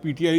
PTI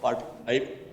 45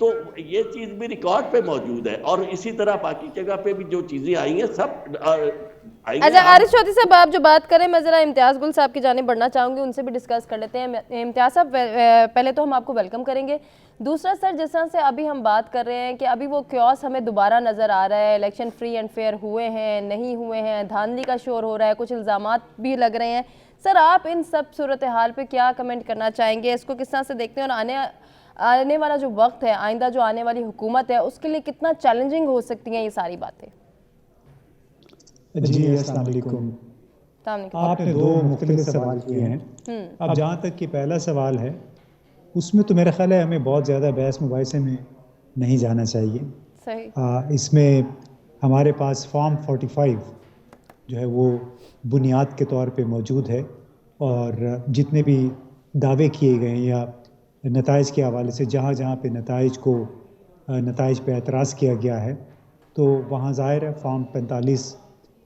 تو یہ چیز بھی ریکارڈ پہ موجود ہے، اور اسی طرح باقی جگہ پہ بھی جو چیزیں آئی ہیں سب آئی ہیں. اچھا عارف چودھری صاحب آپ جو بات کریں، میں ذرا امتیاز گل صاحب کی جانب بڑھنا چاہوں گی، ان سے بھی ڈسکس کر لیتے ہیں. امتیاز صاحب پہلے تو ہم آپ کو ویلکم کریں گے. دوسرا سر، جس طرح سے ابھی ہم بات کر رہے ہیں کہ ابھی وہ کیوس ہمیں دوبارہ نظر آ رہا ہے، الیکشن فری اینڈ فیئر ہوئے ہیں نہیں ہوئے ہیں، دھاندلی کا شور ہو رہا ہے، کچھ الزامات بھی لگ رہے ہیں. سر آپ ان سب صورتحال پہ کیا کمنٹ کرنا چاہیں گے؟ اس کو کس طرح سے دیکھتے ہیں، اور آنے والا جو وقت ہے، آئندہ جو آنے والی حکومت ہے، اس کے لیے کتنا چیلنجنگ ہو سکتی ہیں یہ ساری باتیں؟ جی السلام علیکم. آپ نے 2 مختلف سوال کیے ہیں. اب جہاں تک کہ پہلا سوال ہے، اس میں تو میرا خیال ہے ہمیں بہت زیادہ بحث مباحثے میں نہیں جانا چاہیے. صحیح. اس میں ہمارے پاس فارم 45 جو ہے وہ بنیاد کے طور پہ موجود ہے، اور جتنے بھی دعوے کیے گئے ہیں یا نتائج کے حوالے سے جہاں جہاں پہ نتائج پہ اعتراض کیا گیا ہے، تو وہاں ظاہر ہے فارم 45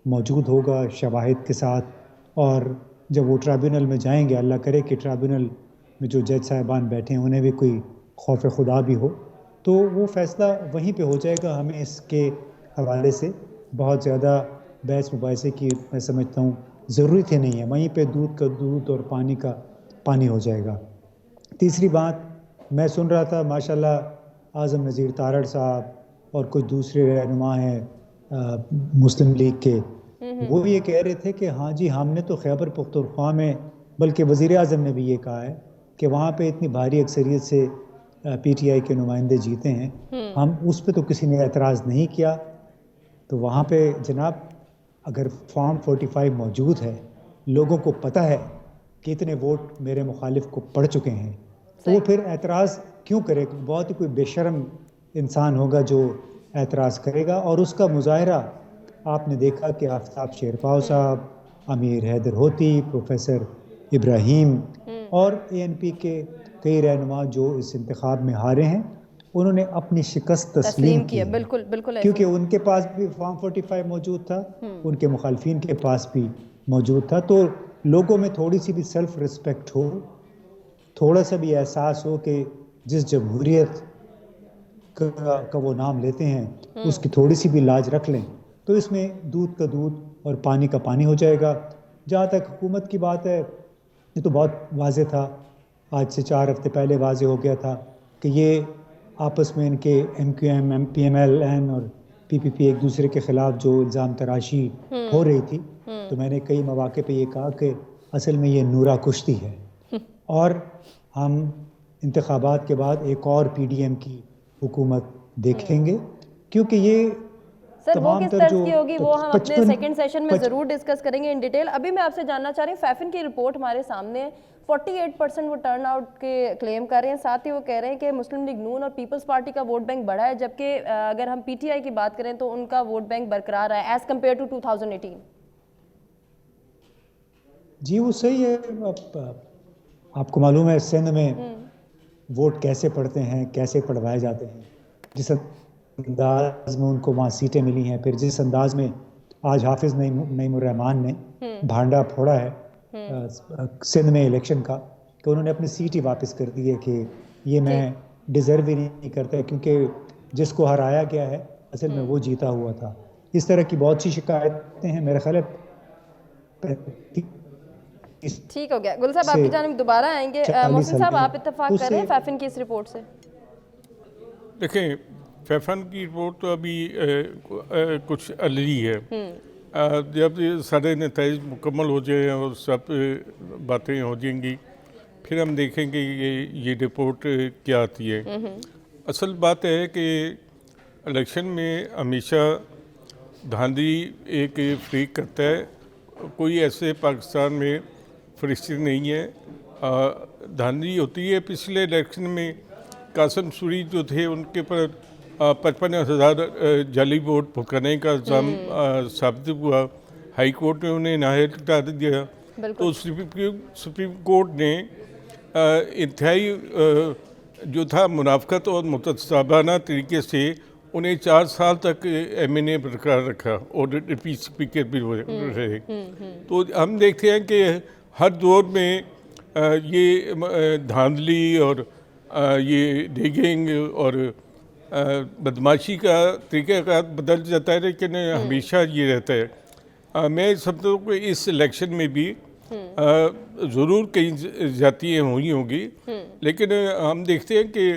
موجود ہوگا شواہد کے ساتھ. اور جب وہ ٹرائبیونل میں جائیں گے، اللہ کرے کہ ٹرائبیونل میں جو جج صاحبان بیٹھے ہیں انہیں بھی کوئی خوف خدا بھی ہو، تو وہ فیصلہ وہیں پہ ہو جائے گا. ہمیں اس کے حوالے سے بہت زیادہ بحث مباحثے کی میں سمجھتا ہوں ضرورت ہی نہیں ہے. وہیں پہ دودھ کا دودھ اور پانی کا پانی ہو جائے گا. تیسری بات، میں سن رہا تھا ماشاءاللہ اعظم نذیر تارڑ صاحب اور کچھ دوسرے رہنما ہیں مسلم لیگ کے، وہ یہ کہہ رہے تھے کہ ہاں جی ہم نے تو خیبر پختونخوا میں، بلکہ وزیر اعظم نے بھی یہ کہا ہے کہ وہاں پہ اتنی بھاری اکثریت سے پی ٹی آئی کے نمائندے جیتے ہیں، ہم اس پہ تو کسی نے اعتراض نہیں کیا. تو وہاں پہ جناب اگر فارم 45 موجود ہے، لوگوں کو پتہ ہے کہ اتنے ووٹ میرے مخالف کو پڑ چکے ہیں، تو وہ پھر اعتراض کیوں کرے؟ بہت ہی کوئی بے شرم انسان ہوگا جو اعتراض کرے گا. اور اس کا مظاہرہ آپ نے دیکھا کہ آفتاب شیرپاؤ صاحب، امیر حیدر ہوتی، پروفیسر ابراہیم اور اے این پی کے کئی رہنما جو اس انتخاب میں ہارے ہیں، انہوں نے اپنی شکست تسلیم کی. بالکل بالکل، کیونکہ ان کے پاس بھی فارم 45 موجود تھا، ان کے مخالفین کے پاس بھی موجود تھا. تو لوگوں میں تھوڑی سی بھی سیلف رسپیکٹ ہو، تھوڑا سا بھی احساس ہو کہ جس جمہوریت کا وہ نام لیتے ہیں اس کی تھوڑی سی بھی لاج رکھ لیں، تو اس میں دودھ کا دودھ اور پانی کا پانی ہو جائے گا. جہاں تک حکومت کی بات ہے، یہ تو بہت واضح تھا، آج سے 4 ہفتے پہلے واضح ہو گیا تھا کہ یہ آپس میں ان کے M Q M, M P M L N اور پی پی پی ایک دوسرے کے خلاف جو الزام تراشی ہو رہی تھی، تو میں نے کئی مواقع پہ یہ کہا کہ اصل میں یہ نورا کشتی ہے. اور ہم انتخابات کے بعد ایک اور پی ڈی ایم کی حکومت دیکھیں گے، کیونکہ یہ سر وہ کس طرح کی ہوگی وہ ہم اپنے سیکنڈ سیشن میں ضرور ڈسکس کریں گے ان ڈیٹیل. ابھی میں آپ سے جاننا چاہ رہی ہوں، فیفن کی رپورٹ ہمارے سامنے ہے، 48% وہ ٹرن آؤٹ کے کلیم کر رہے ہیں. ساتھ ہی وہ کہہ رہے ہیں کہ مسلم لیگ نون اور پیپلز پارٹی کا ووٹ بینک بڑھا ہے، جبکہ اگر ہم پی ٹی آئی کی بات کریں تو ان کا ووٹ بینک برقرار ہے ایز کمپیئر ٹو 2018. جی وہ صحیح ہے. آپ کو معلوم ہے سندھ میں ووٹ کیسے پڑتے ہیں، کیسے پڑھوائے جاتے ہیں، جس انداز میں ان کو وہاں سیٹیں ملی ہیں، پھر جس انداز میں آج حافظ نعیم الرحمان نے بھانڈا پھوڑا ہے سندھ میں الیکشن کا، کہ انہوں نے اپنی سیٹ ہی واپس کر دی ہے کہ یہ میں ڈیزرو ہی نہیں کرتا، کیونکہ جس کو ہرایا گیا ہے اصل میں وہ جیتا ہوا تھا. اس طرح کی بہت سی شکایتیں ہیں. میرا خیال ہے ٹھیک ہو گیا. گل صاحب آپ کی جانب دوبارہ آئیں گے. محسن صاحب آپ اتفاق کر رہے ہیں فیفن کی اس رپورٹ سے؟ دیکھیں فیفن کی رپورٹ تو ابھی کچھ ارلی ہے. جب سارے نتائج مکمل ہو جائیں اور سب باتیں ہو جائیں گی، پھر ہم دیکھیں گے یہ رپورٹ کیا آتی ہے. اصل بات ہے کہ الیکشن میں ہمیشہ دھاندلی ایک فریق کرتا ہے. کوئی ایسے پاکستان میں فرشتے نہیں ہے، دھاندلی ہوتی ہے. پچھلے الیکشن میں قاسم سوری جو تھے ان کے پر 55,000 جعلی ووٹ پھکانے کا الزام ثابت ہوا. ہائی کورٹ نے انہیں نااہل قرار دیا. تو سپریم کورٹ نے انتہائی جو تھا منافقت اور متصابانہ طریقے سے انہیں 4 سال تک ایم این اے برقرار رکھا اور ڈپٹی اسپیکر بھی رہے. تو ہم دیکھتے ہیں کہ ہر دور میں یہ دھاندلی اور یہ ریگنگ اور بدماشی کا طریقہ کار بدل جاتا ہے، لیکن ہمیشہ یہ رہتا ہے۔ میں سمجھتا ہوں کہ اس الیکشن میں بھی ضرور کئی زیادتیاں ہوئی ہوں گی، لیکن ہم دیکھتے ہیں کہ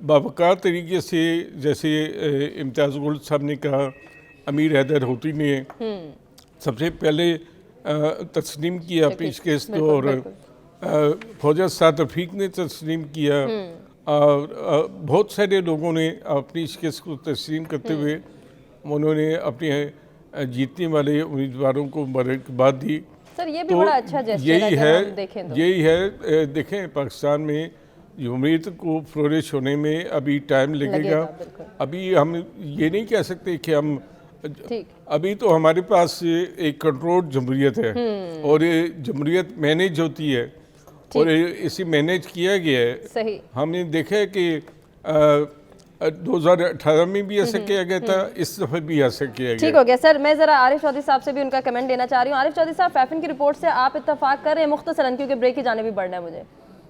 باوقار طریقے سے، جیسے امتیاز گل صاحب نے کہا، امیر حیدر ہوتی نے سب سے پہلے تسلیم کیا اپنی شکست، اور فوجہ سعد رفیق نے تسلیم کیا، اور بہت سارے لوگوں نے اپنی شکست کو تسلیم کرتے ہوئے انہوں نے اپنے جیتنے والے امیدواروں کو مبارکباد دی۔ سر یہ بھی بڑا اچھا جیسچر ہے اگر ہم دیکھیں تو۔ یہی ہے، دیکھیں پاکستان میں جمہوریت کو فلورش ہونے میں ابھی ٹائم لگے گا۔ ابھی ہم یہ نہیں کہہ سکتے کہ ہم، ابھی تو ہمارے پاس ایک کنٹرول جمہوریت ہے، اور جمہوریت مینیج ہوتی ہے، اور اسے مینیج کیا گیا ہے۔ صحیح، ہم نے دیکھا ہے کہ 2018 میں بھی ایسا کیا گیا تھا، اس دفعہ بھی ایسا کیا گیا۔ ٹھیک ہو گیا سر، میں ذرا عارف چودھری صاحب سے بھی ان کا کمنٹ لینا چاہ رہی ہوں۔ عارف چودھری صاحب، فیفن کی رپورٹ سے آپ اتفاق کر رہے ہیں مختصراً، کیونکہ بریک کی جانب بھی بڑھنا ہے مجھے؟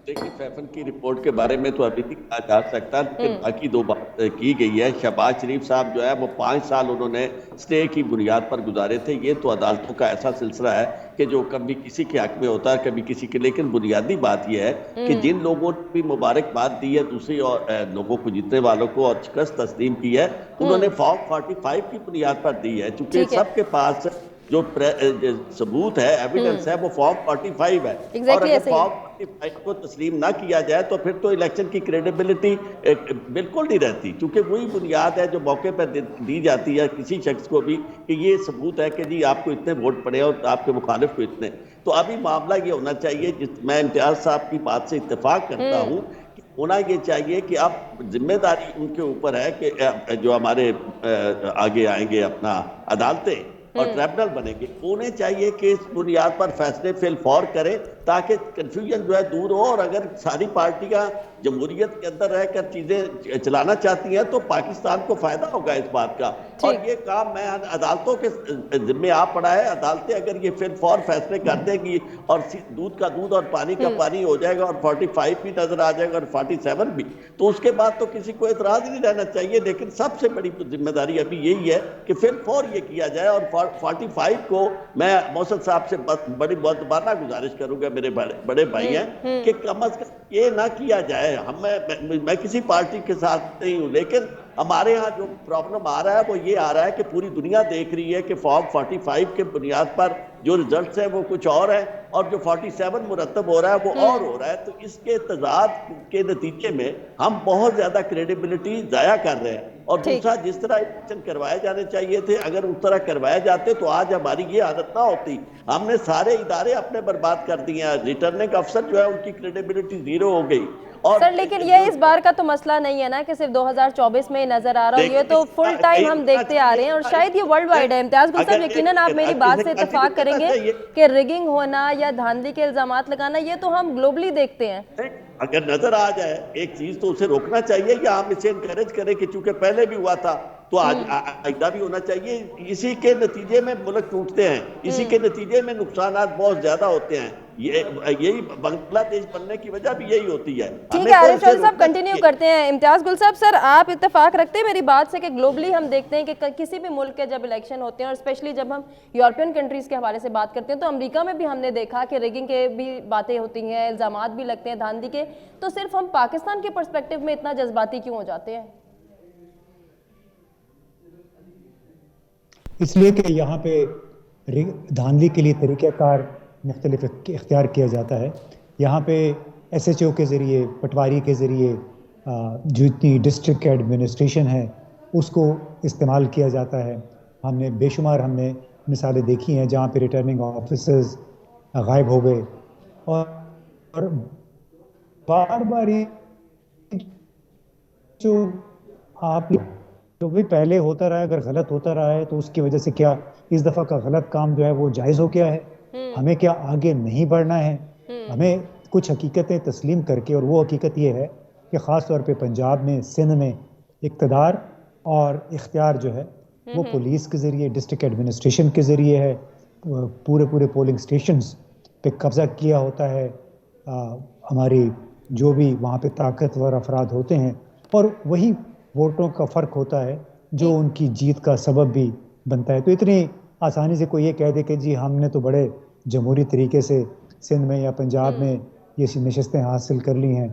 دیکھیں، فیفن کی رپورٹ کے بارے میں تو ابھی نہیں کہا جا سکتا، لیکن باقی دو بات کی گئی ہے۔ شہباز شریف صاحب جو ہے وہ 5 سال انہوں نے اسٹے کی بنیاد پر گزارے تھے۔ یہ تو عدالتوں کا ایسا سلسلہ ہے کہ جو کبھی کسی کے حق میں ہوتا ہے، کبھی کسی کے، لیکن بنیادی بات یہ ہے کہ جن لوگوں نے بھی مبارکباد دی ہے دوسری اور لوگوں کو، جیتنے والوں کو، اور شکست تسلیم کی ہے، انہوں نے فارم 45 کی بنیاد پر دی ہے، چونکہ سب کے پاس جو ثبوت ہے، ایویڈنس ہے، وہ فارم 45 ہے، اور اگر فارم 45 کو تسلیم نہ کیا جائے تو پھر تو الیکشن کی کریڈیبلٹی بالکل نہیں رہتی، کیونکہ وہی بنیاد ہے جو موقع پر دی جاتی ہے کسی شخص کو بھی، کہ یہ ثبوت ہے کہ جی آپ کو اتنے ووٹ پڑے اور آپ کے مخالف کو اتنے۔ تو ابھی معاملہ یہ ہونا چاہیے، میں امتیاز صاحب کی بات سے اتفاق کرتا ہوں، ہونا یہ چاہیے کہ اب ذمہ داری ان کے اوپر ہے کہ جو ہمارے آگے آئیں گے اپنا عدالتیں اور ٹریبونل بنے گے، انہیں چاہیے کہ اس بنیاد پر فیصلے فی الفور کرے، تاکہ کنفیوژن جو ہے دور ہو، اور اگر ساری پارٹیاں جمہوریت کے اندر رہ کر چیزیں چلانا چاہتی ہیں تو پاکستان کو فائدہ ہوگا اس بات کا۔ اور یہ کام میں عدالتوں کے ذمہ آ پڑا ہے۔ عدالتیں اگر یہ فی الفور فیصلے کر دیں گی، اور دودھ کا دودھ اور پانی کا پانی ہو جائے گا، اور 45 بھی نظر آ جائے گا، اور 47 بھی، تو اس کے بعد تو کسی کو اعتراض ہی نہیں رہنا چاہیے۔ لیکن سب سے بڑی ذمہ داری ابھی یہی ہے کہ فی الفور یہ کیا جائے، اور 45 کو میں محسن صاحب سے بڑی بارہ گزارش کروں گا، میرے بڑے بھائی ہیں، کہ کم از کم یہ نہ کیا جائے۔ میں کسی پارٹی کے ساتھ نہیں ہوں، لیکن ہمارے ہاں جو پرابلم آ رہا ہے وہ یہ آ رہا ہے کہ پوری دنیا دیکھ رہی ہے کہ فارم 45 کے بنیاد پر جو ریزلٹس ہیں وہ کچھ اور ہیں، اور جو 47 مرتب ہو رہا ہے وہ اور ہو رہا ہے۔ تو اس کے تضاد کے نتیجے میں ہم بہت زیادہ کریڈیبلٹی ضائع کر رہے ہیں۔ اور دوسرا، جس طرح الیکشن کروائے جانے چاہیے تھے، اگر اس طرح کروائے جاتے تو آج ہماری یہ حالت نہ ہوتی۔ ہم نے سارے ادارے اپنے برباد کر دیے ہیں، ریٹرننگ افسر جو ہے ان کی کریڈیبلٹی زیرو ہو گئی۔ سر لیکن یہ اس بار کا تو مسئلہ نہیں ہے نا کہ صرف 2024 میں ہی نظر آ رہا ہو، یہ تو فل ٹائم ہم دیکھتے آ رہے ہیں، اور شاید یہ ورلڈ وائڈ ہے۔ امتیاز گل صاحب، یقیناً آپ میری بات سے اتفاق کریں گے کہ ریگنگ ہونا یا دھاندلی کے الزامات لگانا یہ تو ہم گلوبلی دیکھتے ہیں۔ اگر نظر آ جائے ایک چیز تو اسے روکنا چاہیے، یا ہم اسے انکریج کریں کہ چونکہ پہلے بھی ہوا تھا تو آئندہ بھی ہونا چاہیے۔ اسی کے نتیجے میں ملک ٹوٹتے ہیں، اسی کے نتیجے میں نقصانات بہت زیادہ ہوتے ہیں۔ یہی بنگلہ دیش بننے کی وجہ بھی یہی ہوتی ہے۔ ٹھیک ہے عارف چودھری صاحب، کنٹینیو کرتے ہیں۔ امتیاز گل صاحب، سر آپ اتفاق رکھتے ہیں میری بات سے کہ گلوبلی ہم دیکھتے ہیں کہ کسی بھی ملک کے جب الیکشن ہوتے ہیں، اور اسپیشلی جب ہم یورپین کنٹریز کے حوالے سے بات کرتے ہیں، تو امریکہ میں بھی ہم نے دیکھا کہ ریگنگ کے بھی باتیں ہوتی ہیں، الزامات بھی لگتے ہیں دھاندلی کے، تو صرف ہم پاکستان کے پرسپیکٹیو میں اتنا جذباتی کیوں ہو جاتے ہیں؟ اس لیے کہ یہاں پہ دھاندلی کے لیے طریقہ کار مختلف اختیار کیا جاتا ہے۔ یہاں پہ ایس ایچ او کے ذریعے، پٹواری کے ذریعے جو اتنی ڈسٹرکٹ ایڈمنسٹریشن ہے اس کو استعمال کیا جاتا ہے۔ ہم نے بے شمار مثالیں دیکھی ہیں جہاں پہ ریٹرننگ آفیسرز غائب ہو گئے، اور بار بار جو آپ جو بھی پہلے ہوتا رہا ہے، اگر غلط ہوتا رہا ہے تو اس کی وجہ سے کیا اس دفعہ کا غلط کام جو ہے وہ جائز ہو گیا ہے؟ ہمیں کیا آگے نہیں بڑھنا ہے؟ ہمیں کچھ حقیقتیں تسلیم کر کے، اور وہ حقیقت یہ ہے کہ خاص طور پہ پنجاب میں، سندھ میں اقتدار اور اختیار جو ہے وہ پولیس کے ذریعے، ڈسٹرکٹ ایڈمنسٹریشن کے ذریعے ہے۔ پورے پولنگ سٹیشنز پہ قبضہ کیا ہوتا ہے، ہماری جو بھی وہاں پہ طاقتور افراد ہوتے ہیں، اور وہی ووٹوں کا فرق ہوتا ہے جو ان کی جیت کا سبب بھی بنتا ہے۔ تو اتنی آسانی سے کوئی یہ کہہ دے کہ جی ہم نے تو بڑے جمہوری طریقے سے سندھ میں یا پنجاب میں یہ نشستیں حاصل کر لی ہیں،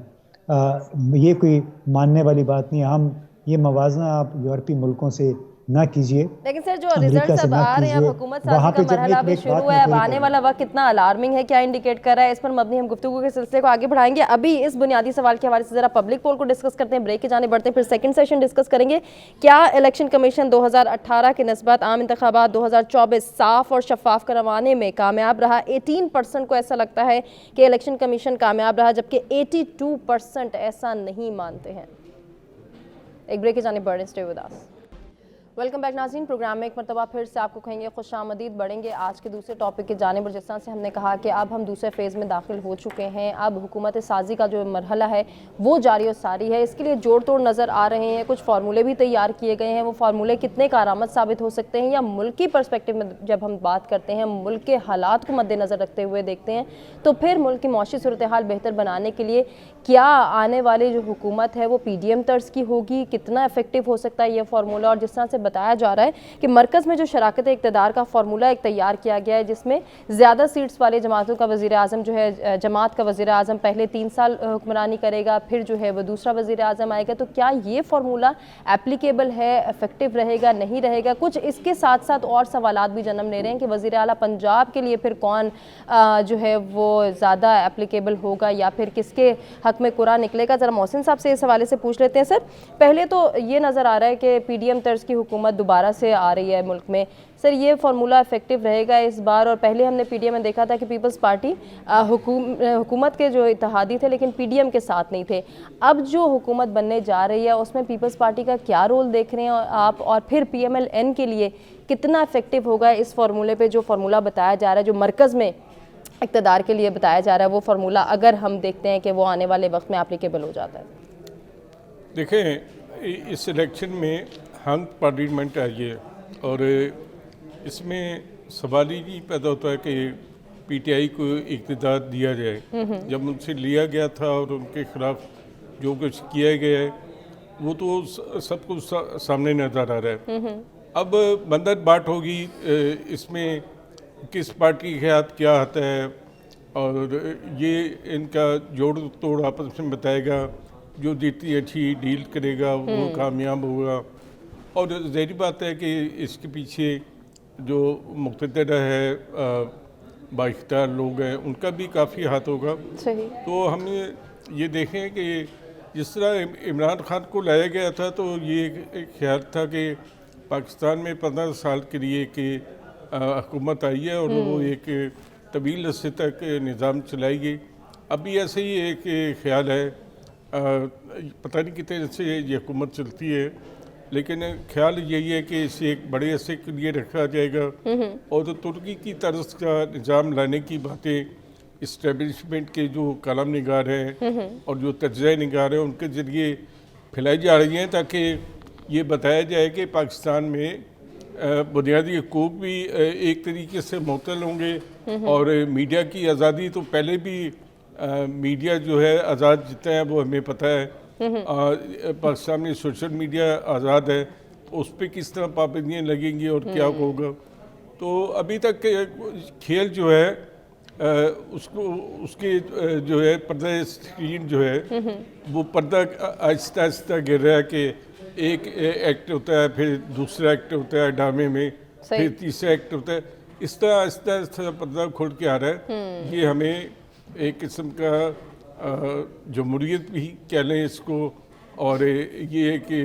یہ کوئی ماننے والی بات نہیں ہے۔ ہم یہ موازنہ آپ یورپی ملکوں سے نہ کیجئے، لیکن سر جو امریکہ ریزلٹس سے اب نہ آ رہے ہیں، اب کیجئے۔ حکومت وہاں سازی کا پہ جب مرحلہ بھی ایک بات شروع میں ہے، اب پوری آنے کروں۔ والا وقت کتنا الارمنگ ہے، کیا انڈیکیٹ کر رہا ہے، اس پر مبنی ہم گفتگو کے سلسلے کو آگے بڑھائیں گے۔ ابھی اس بنیادی سوال کے حوالے سے ذرا پبلک پول کو ڈسکس کرتے ہیں، بریک کی جانب بڑھتے ہیں، پھر سیکنڈ سیشن ڈسکس کریں گے۔ کیا الیکشن کمیشن 2018 کے نسبت عام انتخابات 2024 صاف اور شفاف کروانے میں کامیاب رہا؟ 18% کو ایسا لگتا ہے کہ الیکشن کمیشن کامیاب رہا، جبکہ 82% ایسا نہیں مانتے ہیں۔ ایک بریک کی جانب بڑھیں، stay with us. Welcome back ناظرین، پروگرام میں ایک مرتبہ پھر سے آپ کو کہیں گے خوش آمدید۔ بڑھیں گے آج کے دوسرے ٹاپک کی جانب، اور جس طرح سے ہم نے کہا کہ اب ہم دوسرے فیز میں داخل ہو چکے ہیں، اب حکومت سازی کا جو مرحلہ ہے وہ جاری و ساری ہے۔ اس کے لیے جوڑ توڑ نظر آ رہے ہیں، کچھ فارمولے بھی تیار کیے گئے ہیں۔ وہ فارمولے کتنے کارآمد ثابت ہو سکتے ہیں، یا ملکی پرسپیکٹیو میں جب ہم بات کرتے ہیں، ملک کے حالات کو مد نظر رکھتے ہوئے دیکھتے ہیں، تو پھر ملک کی معاشی صورتحال بہتر بنانے کے لیے کیا آنے والی جو حکومت ہے وہ پی ڈی ایم طرز کی ہوگی، کتنا افیکٹو ہو سکتا ہے یہ فارمولہ؟ اور جس طرح سے بتایا جا رہا ہے کہ مرکز میں جو شراکت اقتدار کا فارمولہ ایک تیار کیا گیا ہے، جس میں زیادہ سیٹس والے جماعتوں کا وزیر اعظم جو ہے، جماعت کا وزیر اعظم پہلے 3 سال حکمرانی کرے گا، پھر جو ہے وہ دوسرا وزیر اعظم آئے گا، تو کیا یہ فارمولہ اپلیکیبل ہے، افیکٹو رہے گا، نہیں رہے گا؟ کچھ اس کے ساتھ ساتھ اور سوالات بھی جنم لے رہے ہیں کہ وزیر اعلیٰ پنجاب کے لیے پھر کون جو ہے وہ زیادہ اپلیکیبل ہوگا، یا پھر کس کے حق میں قرعہ نکلے گا؟ ذرا محسن صاحب سے اس حوالے سے پوچھ لیتے ہیں۔ سر، پہلے تو یہ نظر آ رہا ہے کہ پی ڈی ایم طرز کی حکومت دوبارہ سے آ رہی ہے ملک میں، سر یہ فارمولہ افیکٹو رہے گا اس بار؟ اور پہلے ہم نے پی ڈی ایم میں دیکھا تھا کہ پیپلز پارٹی حکومت کے جو اتحادی تھے لیکن پی ڈی ایم کے ساتھ نہیں تھے، اب جو حکومت بننے جا رہی ہے اس میں پیپلز پارٹی کا کیا رول دیکھ رہے ہیں آپ؟ اور پھر پی ایم ایل این کے لیے کتنا افیکٹو ہوگا اس فارمولے پہ جو فارمولہ بتایا جا رہا ہے، جو مرکز میں اقتدار کے لیے بتایا جا رہا ہے، وہ فارمولہ اگر ہم دیکھتے ہیں کہ وہ آنے والے وقت میں اپلیکیبل ہو جاتا ہے؟ دیکھیں، اس الیکشن میں ہنگ پارلیمنٹ آئی ہے، اور اس میں سوال ہی نہیں پیدا ہوتا ہے کہ پی ٹی آئی کو اقتدار دیا جائے۔ جب ان سے لیا گیا تھا اور ان کے خلاف جو کچھ کیا گیا ہے وہ تو سب کو سامنے نظر آ رہا ہے۔ اب بندر بانٹ ہوگی، اس میں کس پارٹی کے ہاتھ کیا آتا ہے، اور یہ ان کا جوڑ توڑ آپس میں بتائے گا، جو جتنی اچھی ڈیل کرے گا وہ کامیاب ہوگا۔ اور ظاہری بات ہے کہ اس کے پیچھے جو مقتدر ہے، بااختیار لوگ ہیں، ان کا بھی کافی ہاتھ ہوگا۔ صحیح۔ تو ہم یہ دیکھیں کہ جس طرح عمران خان کو لایا گیا تھا تو یہ ایک خیال تھا کہ پاکستان میں 15 سال کے لیے کہ حکومت آئی ہے اور وہ ایک طویل عرصے تک نظام چلائے گی۔ ابھی ایسے ہی ایک خیال ہے، پتہ نہیں کتنے عرصے یہ حکومت چلتی ہے، لیکن خیال یہی ہے کہ اسے ایک بڑے عرصے کے لیے رکھا جائے گا، اور ترکی کی طرز کا نظام لانے کی باتیں اسٹیبلشمنٹ کے جو کالم نگار ہیں اور جو تجزیہ نگار ہیں ان کے ذریعے پھیلائی جا رہی ہیں، تاکہ یہ بتایا جائے کہ پاکستان میں بنیادی حقوق بھی ایک طریقے سے معطل ہوں گے، اور میڈیا کی آزادی تو پہلے بھی میڈیا جو ہے آزاد جتنا ہے وہ ہمیں پتہ ہے۔ پاکستان میں سوشل میڈیا آزاد ہے، اس پہ کس طرح پابندیاں لگیں گی اور کیا ہوگا؟ تو ابھی تک کھیل جو ہے اس کے جو ہے پردہ اسکرین جو ہے وہ پردہ آہستہ آہستہ گر رہا ہے کہ ایک ایکٹ ہوتا ہے، پھر دوسرا ایکٹ ہوتا ہے ڈرامے میں، پھر تیسرا ایکٹ ہوتا ہے، اس طرح آہستہ آہستہ پردہ کھل کے آ رہا ہے۔ یہ ہمیں ایک قسم کا جمہوریت بھی کہہ لیں اس کو، اور یہ ہے کہ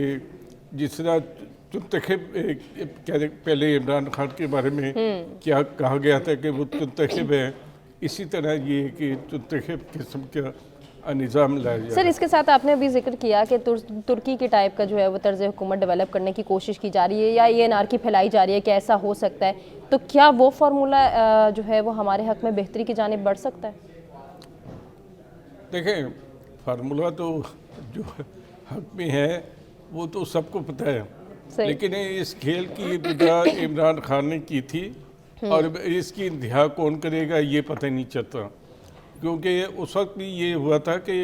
جس طرح منتخب پہلے عمران خان کے بارے میں کیا کہا گیا تھا کہ وہ منتخب ہے، اسی طرح یہ کہ منتخب قسم کا نظام لایا جائے۔ سر، اس کے ساتھ آپ نے ابھی ذکر کیا کہ ترکی کے ٹائپ کا جو ہے وہ طرز حکومت ڈیولپ کرنے کی کوشش کی جا رہی ہے، یا یہ انارکی پھیلائی جا رہی ہے کہ ایسا ہو سکتا ہے، تو کیا وہ فارمولہ جو ہے وہ ہمارے حق میں بہتری کی جانب بڑھ سکتا ہے؟ دیکھیں، فارمولہ تو جو حق میں ہے وہ تو سب کو پتہ ہے، لیکن اس کھیل کی ابتدا عمران خان نے کی تھی، اور اس کی انتہا کون کرے گا یہ پتہ نہیں چلتا، کیونکہ اس وقت بھی یہ ہوا تھا کہ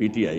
PTI,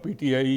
PTI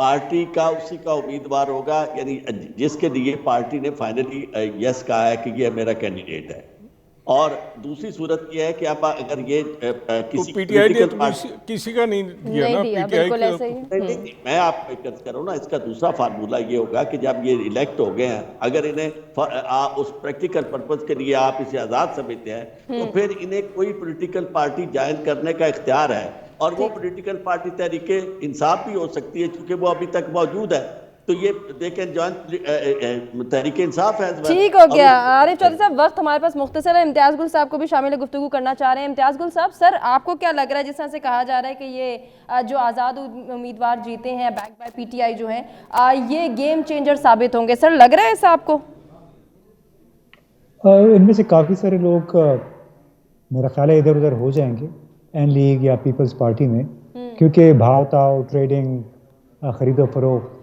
پارٹی کا اسی کا امیدوار ہوگا، یعنی جس کے لیے پارٹی نے فائنلی یس کہا ہے کہ یہ میرا کینڈیڈیٹ ہے. اور دوسری صورت یہ ہے کہ اب اگر یہ کسی پی ٹی آئی نے پولیٹیکل تو پارٹی کسی کا نہیں دیا نا. نہیں دیا، پی ٹی آئی بالکل ایسے ہی. نہیں، میں آپ کو عرض کر رہا ہوں نا، اس کا دوسرا فارمولہ یہ ہوگا کہ جب یہ الیکٹ ہو گئے ہیں، اگر انہیں اس پریکٹیکل پرپز کے لیے آپ اسے آزاد سمجھتے ہیں تو پھر انہیں کوئی پولیٹیکل پارٹی جوائن کرنے کا اختیار ہے، اور وہ پولیٹیکل پارٹی تحریک انصاف بھی ہو سکتی ہے چونکہ وہ ابھی تک موجود ہے، تو یہ دیکھیں جوائن تحریک انصاف ہے. ٹھیک ہو گیا عارف چودھری صاحب، وقت ہمارے پاس مختصر ہے. امتیاز گل صاحب کو بھی شامل گفتگو کرنا چاہ رہے ہیں. امتیاز گل صاحب، سر آپ کو کیا لگ رہا ہے، جس طرح سے کہا جا رہا ہے کہ یہ جو آزاد امیدوار جیتے ہیں back by P T I جو ہیں، یہ گیم چینجر ثابت ہوں گے؟ سر لگ رہا ہے ایسا آپ کو؟ ان میں سے کافی سارے لوگ میرا خیال ہے ادھر ادھر ہو جائیں گے این لیگ یا پیپلز پارٹی میں، کیونکہ بھاؤ تاؤ، ٹریڈنگ، خرید و فروخت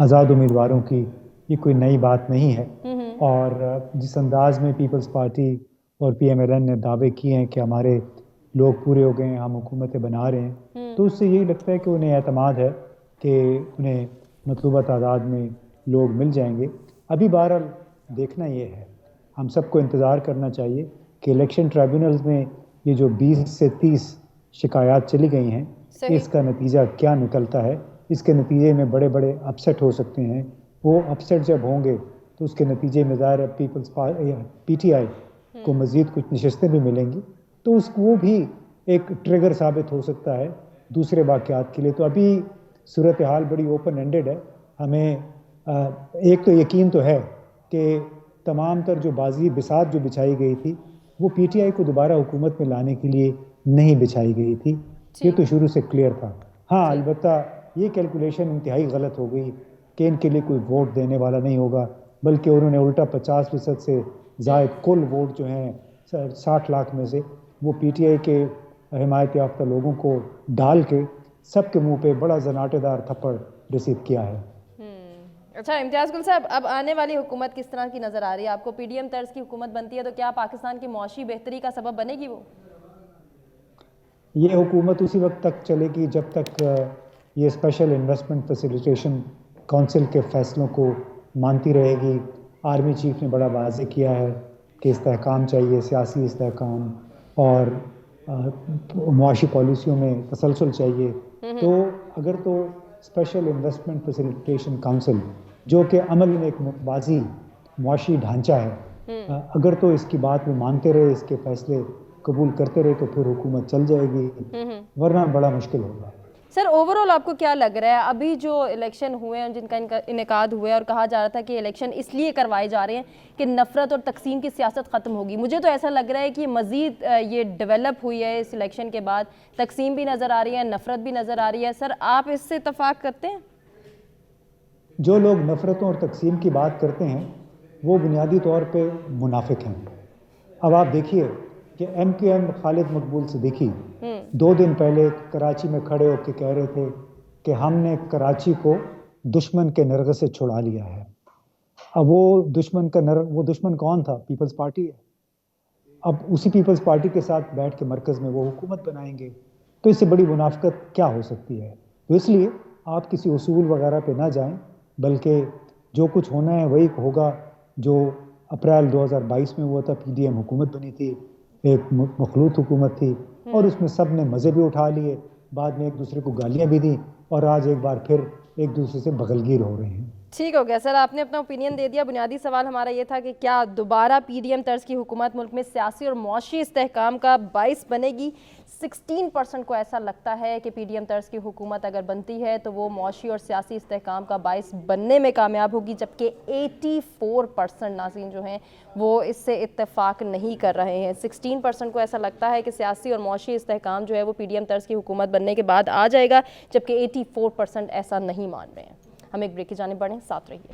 آزاد امیدواروں کی یہ کوئی نئی بات نہیں ہے. اور جس انداز میں پیپلز پارٹی اور پی ایم ایل این نے دعوے کیے ہیں کہ ہمارے لوگ پورے ہو گئے ہیں، ہم حکومتیں بنا رہے ہیں، تو اس سے یہی لگتا ہے کہ انہیں اعتماد ہے کہ انہیں مطلوبہ تعداد میں لوگ مل جائیں گے. ابھی بہرحال دیکھنا یہ ہے، ہم سب کو انتظار کرنا چاہیے کہ الیکشن ٹرائبیونلز میں یہ جو 20 سے 30 شکایات چلی گئی ہیں، اس کا نتیجہ کیا نکلتا ہے. اس کے نتیجے میں بڑے بڑے اپسیٹ ہو سکتے ہیں. وہ اپسیٹ جب ہوں گے تو اس کے نتیجے میں ظاہر پیپلز پی ٹی آئی کو مزید کچھ نشستیں بھی ملیں گی، تو وہ بھی ایک ٹریگر ثابت ہو سکتا ہے دوسرے واقعات کے لیے. تو ابھی صورتحال بڑی اوپن اینڈڈ ہے. ہمیں ایک تو یقین تو ہے کہ تمام تر جو بازی بساط جو بچھائی گئی تھی وہ پی ٹی آئی کو دوبارہ حکومت میں لانے کے لیے نہیں بچھائی گئی تھی. یہ تو شروع سے کلیئر تھا. ہاں، البتہ یہ کیلکولیشن انتہائی غلط ہو گئی کہ ان کے لیے کوئی ووٹ دینے والا نہیں ہوگا، بلکہ انہوں نے الٹا 50% سے زائد کل ووٹ جو ہیں 60 لاکھ میں سے وہ پی ٹی آئی کے حمایت یافتہ لوگوں کو ڈال کے سب کے منہ پہ بڑا زناٹے دار تھپڑ رسید کیا ہے. اچھا امتیاز گل صاحب، اب آنے والی حکومت کس طرح کی نظر آ رہی ہے آپ کو؟ پی ڈی ایم طرز کی حکومت بنتی ہے تو کیا پاکستان کی معاشی بہتری کا سبب بنے گی وہ؟ یہ حکومت اسی وقت تک چلے گی جب تک یہ اسپیشل انویسٹمنٹ فیسیلیٹیشن کونسل کے فیصلوں کو مانتی رہے گی. آرمی چیف نے بڑا واضح کیا ہے کہ استحکام چاہیے، سیاسی استحکام اور معاشی پالیسیوں میں تسلسل چاہیے. تو اگر تو اسپیشل انویسٹمنٹ فیسیلیٹیشن کونسل جو کہ عمل میں ایک واضح معاشی ڈھانچہ ہے، اگر تو اس کی بات میں مانتے رہے، اس کے فیصلے قبول کرتے رہے تو پھر حکومت چل جائے گی، ورنہ بڑا مشکل ہوگا. سر اوورآل آپ کو کیا لگ رہا ہے، ابھی جو الیکشن ہوئے ہیں جن کا انعقاد ہوا ہے اور کہا جا رہا تھا کہ الیکشن اس لیے کروائے جا رہے ہیں کہ نفرت اور تقسیم کی سیاست ختم ہوگی، مجھے تو ایسا لگ رہا ہے کہ مزید یہ ڈیولپ ہوئی ہے اس الیکشن کے بعد، تقسیم بھی نظر آ رہی ہے، نفرت بھی نظر آ رہی ہے. سر آپ اس سے اتفاق کرتے ہیں؟ جو لوگ نفرتوں اور تقسیم کی بات کرتے ہیں وہ بنیادی طور پہ منافق ہیں. اب آپ دیکھیے کہ ایم کیو ایم خالد مقبول صدیقی 2 دن پہلے کراچی میں کھڑے ہو کے کہہ رہے تھے کہ ہم نے کراچی کو دشمن کے نرغے سے چھڑا لیا ہے. اب وہ دشمن کون تھا؟ پیپلز پارٹی ہے. اب اسی پیپلز پارٹی کے ساتھ بیٹھ کے مرکز میں وہ حکومت بنائیں گے، تو اس سے بڑی منافقت کیا ہو سکتی ہے؟ تو اس لیے آپ کسی اصول وغیرہ پہ نہ جائیں، بلکہ جو کچھ ہونا ہے وہی ہوگا. جو اپریل 2022 میں ہوا تھا، پی ڈی ایم حکومت بنی تھی، ایک مخلوط حکومت تھی، اور اس میں سب نے مزے بھی اٹھا لیے، بعد میں ایک دوسرے کو گالیاں بھی دیں، اور آج ایک بار پھر ایک دوسرے سے بغلگیر ہو رہے ہیں. ٹھیک ہو گیا سر، آپ نے اپنا اوپینین دے دیا. بنیادی سوال ہمارا یہ تھا کہ کیا دوبارہ پی ڈی ایم طرز کی حکومت ملک میں سیاسی اور معاشی استحکام کا باعث بنے گی؟ 16% کو ایسا لگتا ہے کہ پی ڈی ایم طرز کی حکومت اگر بنتی ہے تو وہ معاشی اور سیاسی استحکام کا باعث بننے میں کامیاب ہوگی، جبکہ 84% ناظرین جو ہیں وہ اس سے اتفاق نہیں کر رہے ہیں. 16% کو ایسا لگتا ہے کہ سیاسی اور معاشی استحکام جو ہے وہ پی ڈی ایم طرز کی حکومت بننے کے بعد آ جائے گا، جبکہ 84% ایسا نہیں مان رہے ہیں. ہم ایک بریک کی جانب بڑھیں، ساتھ رہیے.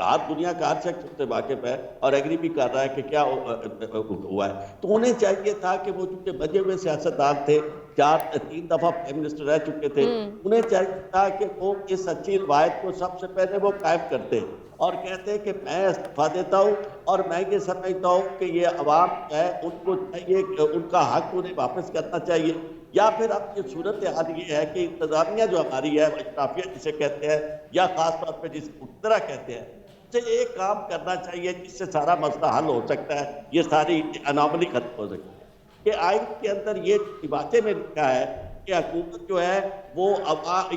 ہر دنیا کا ہر شخص سے واقف ہے اور ایگری بھی کر رہا ہے کہ کیا ہوا ہے. تو انہیں چاہیے تھا کہ وہ چونکہ بجے ہوئے سیاستدان تھے، 3 دفعہ پرائم منسٹر رہ چکے تھے، انہیں چاہیے تھا کہ وہ اس اچھی روایت کو سب سے پہلے وہ قائم کرتے اور کہتے ہیں کہ میں استعفیٰ دیتا ہوں اور میں یہ سمجھتا ہوں کہ یہ عوام ہے ان کو چاہیے کہ ان کا حق انہیں واپس کرنا چاہیے. یا پھر اب یہ صورتحال یہ ہے کہ انتظامیہ جو ہماری ہے، اشرافیہ جسے کہتے ہیں یا خاص طور پہ جسے مقتدرہ کہتے ہیں، اسے ایک کام کرنا چاہیے جس سے سارا مسئلہ حل ہو سکتا ہے، یہ ساری اناملی ختم ہو سکتی ہے. کہ آئین کے اندر یہ باتیں میں لکھا ہے کہ حکومت جو ہے وہ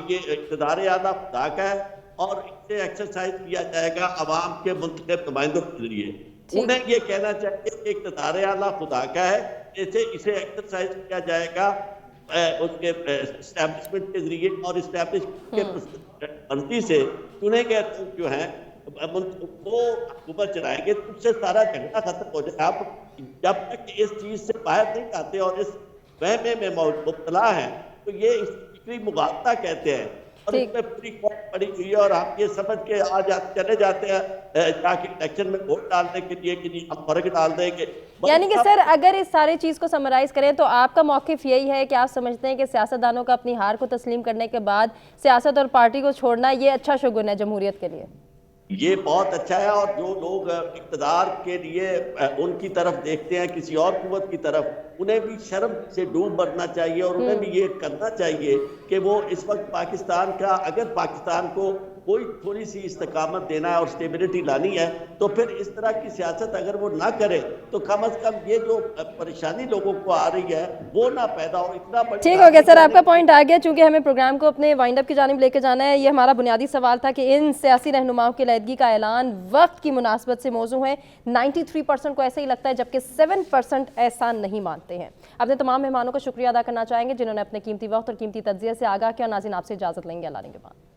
یہ اقتدار اعلیٰ خدا کا ہے اور اسے ایکسرسائز کیا جائے گا عوام کے منتخب نمائندوں کے ذریعے. انہیں یہ کہنا چاہیے کہ اقتدار اعلیٰ خدا کا ہے، اسے ایکسرسائز کیا جائے گا اس کے اسٹیبلشمنٹ کے ذریعے، اور اسٹیبلشمنٹ کے مرضی سے چنے گئے لوگ جو ہیں وہ حکومت چلائیں گے. تو اس سے سارا جھگڑا ختم ہو جائے. آپ جب تک اس چیز سے باہر نہیں آتے اور اس وہمے میں مبتلا ہیں تو یہ اس فکری مغالطہ کہتے ہیں، اور اس میں پوری قوم پڑی ہوئی ہے. اور ہم یہ سمجھ کے آج چلے جاتے ہیں تاکہ الیکشن میں ووٹ ڈالنے کے لیے کہ نہیں ہم فرق ڈال دیں گے. یعنی کہ سر اگر اس سارے چیز کو سمرائز کریں تو آپ کا موقف یہی ہے کہ آپ سمجھتے ہیں کہ سیاستدانوں کا اپنی ہار کو تسلیم کرنے کے بعد سیاست اور پارٹی کو چھوڑنا یہ اچھا شگون ہے جمہوریت کے لیے؟ یہ بہت اچھا ہے. اور جو لوگ اقتدار کے لیے ان کی طرف دیکھتے ہیں کسی اور قوت کی طرف، انہیں بھی شرم سے ڈوب مرنا چاہیے اور انہیں بھی یہ کرنا چاہیے کہ وہ اس وقت پاکستان کا، اگر پاکستان کو کوئی تھوڑی سی استقامت دینا ہے اور اسٹیبلٹی لانی ہے تو پھر اس طرح کی سیاست اگر وہ نہ کرے تو کم از کم یہ جو پریشانی لوگوں کو آ رہی ہے وہ نہ پیدا ہو. اتنا ٹھیک ہو گیا سر، آپ کا پوائنٹ آ گیا. چونکہ ہمیں پروگرام کو اپنے وائنڈ اپ کی جانب لے کے جانا ہے، یہ ہمارا بنیادی سوال تھا کہ ان سیاسی رہنماؤں کی علیحدگی کا اعلان وقت کی مناسبت سے موزوں ہے. 93% کو ایسا ہی لگتا ہے جبکہ 7% ایسا نہیں مانتے ہیں. اپنے تمام مہمانوں کا شکریہ ادا کرنا چاہیں گے جنہوں نے اپنے قیمتی وقت اور قیمتی تجزیے سے آگاہ کیا. ناظرین آپ سے اجازت لیں گے. اللہ نگہبان.